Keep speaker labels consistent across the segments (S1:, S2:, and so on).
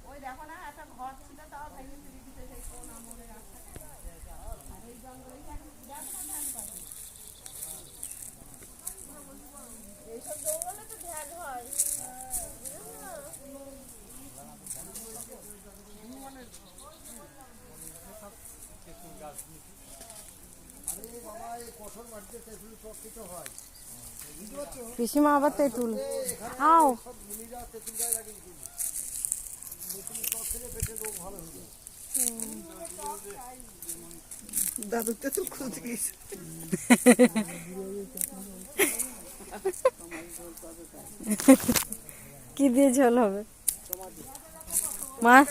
S1: ওই দেখো না একটা ঘর ছিল তাও ভেঙে চুরি দিতে সেই কোন আমলের রাস্তা আর এই জঙ্গলে এইসব জঙ্গলে তো ধ্যান হয়
S2: পিসিমা আবার তেঁতুল আও
S3: দাদু তেঁতুল খুঁজতে গেছে
S2: কি দিয়ে ঝোল হবে মাছ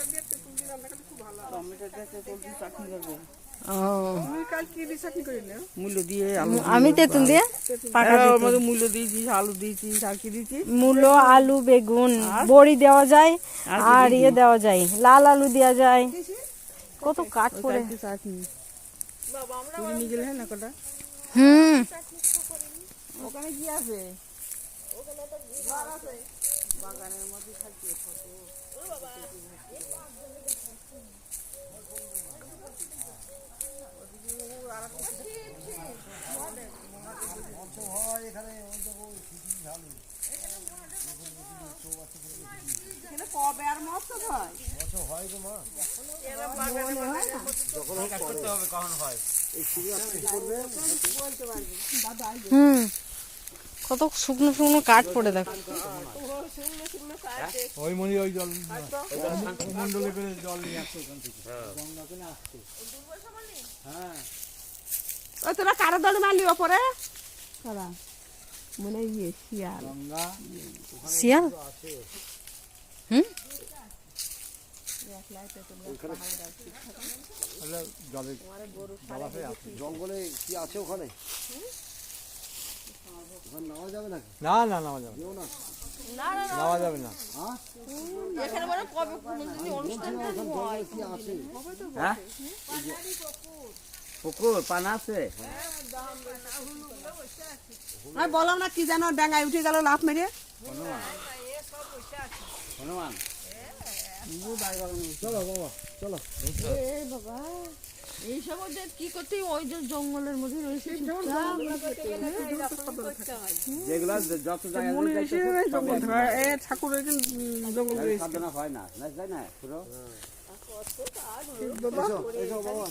S2: আমি তেঁতুল দিয়ে
S3: মূল্য দিয়েছি, আলু দিয়েছি, চাকি দিয়েছি,
S2: মূলো আলু বেগুন বড়ি দেওয়া যায় আর ইয়ে দেওয়া যায় লাল আলু দেওয়া যায় কত কাঠ পড়ে
S3: চাটনি নিয়ে গেলে না কটা ওখানে কি আছে বাগানের মধ্যে থাকছে
S1: কবে আর মস্ত হয়
S2: কত শুকনো শুকনো কাঠ পড়ে দেখো
S4: ওই মনি ওই জল মন্ডলে করে জল নিয়ে আসছে ওখান থেকে গঙ্গাতে না আসছে হ্যাঁ
S1: ওই তোরা কারো দলে মারলি ওপরে কারা মনে ইয়ে শিয়াল
S4: গঙ্গা
S2: শিয়াল
S5: জঙ্গলে কি আছে ওখানে নামা যাবে নাকি?
S4: না না নামা যাবে নামা যাবে না
S1: এখানে মানে কবে অনুষ্ঠান
S5: কি আছে?
S3: হ্যাঁ পুকুর পানা আছে
S1: আমি বললাম না কি যেন ডাঙায় উঠে গেল লাফ মেরে
S3: হনুমান
S5: চলো বাবা চলো
S2: এইসব কি করতে ওই যে জঙ্গলের মধ্যে রয়েছে
S3: যেগুলো যত জায়গায়
S1: ঠাকুরের জঙ্গল
S3: হয় না তাই না পুরো
S5: এসো বাবা